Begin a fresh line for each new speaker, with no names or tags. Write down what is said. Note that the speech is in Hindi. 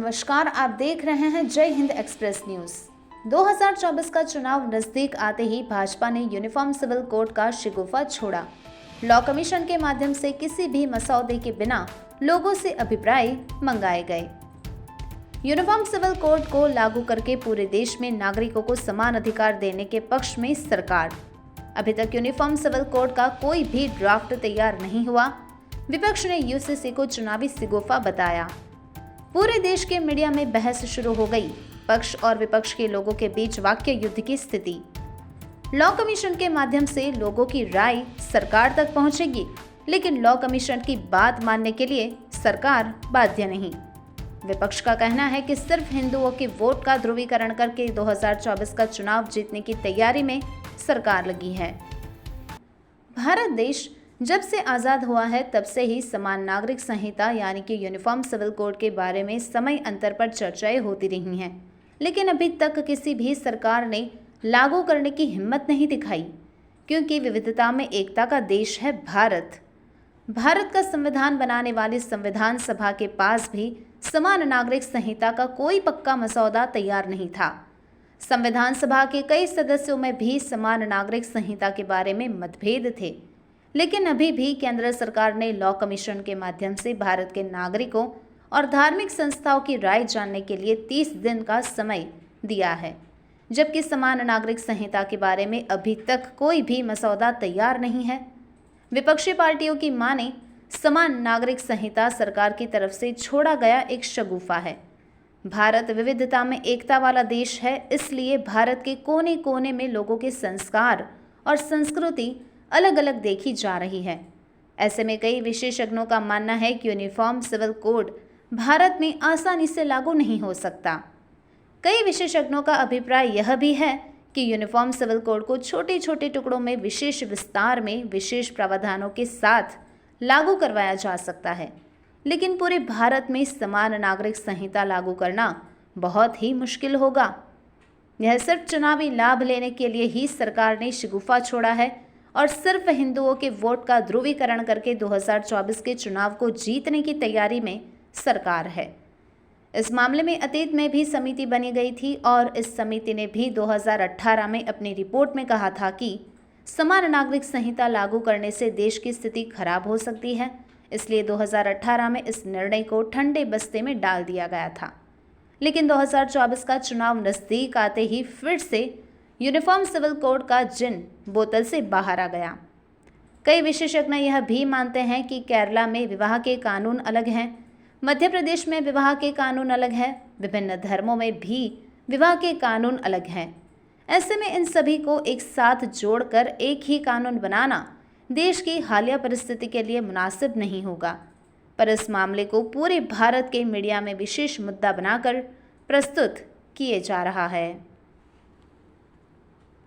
नमस्कार, आप देख रहे हैं जय हिंद एक्सप्रेस न्यूज। 2024 का चुनाव नजदीक आते ही भाजपा ने यूनिफॉर्म सिविल कोड का शिगुफा छोड़ा। लॉ कमीशन के माध्यम से किसी भी मसौदे के बिना लोगों से अभिप्राय मंगाए गए। यूनिफॉर्म सिविल कोड को लागू करके पूरे देश में नागरिकों को समान अधिकार देने के पक्ष में सरकार। अभी तक यूनिफॉर्म सिविल कोड का कोई भी ड्राफ्ट तैयार नहीं हुआ। विपक्ष ने यूसीसी को चुनावी शिगुफा बताया। पूरे देश के मीडिया में बहस शुरू हो गई। पक्ष और विपक्ष के लोगों के बीच वाक्य युद्ध की स्थिति। लॉ कमीशन के माध्यम से लोगों की राय सरकार तक पहुंचेगी, लेकिन लॉ कमीशन की बात मानने के लिए सरकार बाध्य नहीं। विपक्ष का कहना है कि सिर्फ हिंदुओं के वोट का ध्रुवीकरण करके 2024 का चुनाव जीतने की तैयारी में सरकार लगी है। भारत देश जब से आज़ाद हुआ है तब से ही समान नागरिक संहिता यानी कि यूनिफॉर्म सिविल कोड के बारे में समय अंतर पर चर्चाएं होती रही हैं, लेकिन अभी तक किसी भी सरकार ने लागू करने की हिम्मत नहीं दिखाई, क्योंकि विविधता में एकता का देश है भारत। भारत का संविधान बनाने वाली संविधान सभा के पास भी समान नागरिक संहिता का कोई पक्का मसौदा तैयार नहीं था। संविधान सभा के कई सदस्यों में भी समान नागरिक संहिता के बारे में मतभेद थे, लेकिन अभी भी केंद्र सरकार ने लॉ कमीशन के माध्यम से भारत के नागरिकों और धार्मिक संस्थाओं की राय जानने के लिए 30 दिन का समय दिया है, जबकि समान नागरिक संहिता के बारे में अभी तक कोई भी मसौदा तैयार नहीं है। विपक्षी पार्टियों की माने समान नागरिक संहिता सरकार की तरफ से छोड़ा गया एक शगुफा है। भारत विविधता में एकता वाला देश है, इसलिए भारत के कोने कोने में लोगों के संस्कार और संस्कृति अलग अलग देखी जा रही है। ऐसे में कई विशेषज्ञों का मानना है कि यूनिफॉर्म सिविल कोड भारत में आसानी से लागू नहीं हो सकता। कई विशेषज्ञों का अभिप्राय यह भी है कि यूनिफॉर्म सिविल कोड को छोटे छोटे टुकड़ों में विशेष विस्तार में विशेष प्रावधानों के साथ लागू करवाया जा सकता है, लेकिन पूरे भारत में समान नागरिक संहिता लागू करना बहुत ही मुश्किल होगा। यह सिर्फ चुनावी लाभ लेने के लिए ही सरकार ने शिगुफा छोड़ा है और सिर्फ हिंदुओं के वोट का ध्रुवीकरण करके 2024 के चुनाव को जीतने की तैयारी में सरकार है। इस मामले में अतीत में भी समिति बनी गई थी और इस समिति ने भी 2018 में अपनी रिपोर्ट में कहा था कि समान नागरिक संहिता लागू करने से देश की स्थिति खराब हो सकती है, इसलिए 2018 में इस निर्णय को ठंडे बस्ते में डाल दिया गया था। लेकिन 2024 का चुनाव नज़दीक आते ही फिर से यूनिफॉर्म सिविल कोड का जिन बोतल से बाहर आ गया। कई विशेषज्ञ यह भी मानते हैं कि केरला में विवाह के कानून अलग हैं, मध्य प्रदेश में विवाह के कानून अलग हैं, विभिन्न धर्मों में भी विवाह के कानून अलग हैं। ऐसे में इन सभी को एक साथ जोड़कर एक ही कानून बनाना देश की हालिया परिस्थिति के लिए मुनासिब नहीं होगा, पर इस मामले को पूरे भारत के मीडिया में विशेष मुद्दा बनाकर प्रस्तुत किए जा रहा है।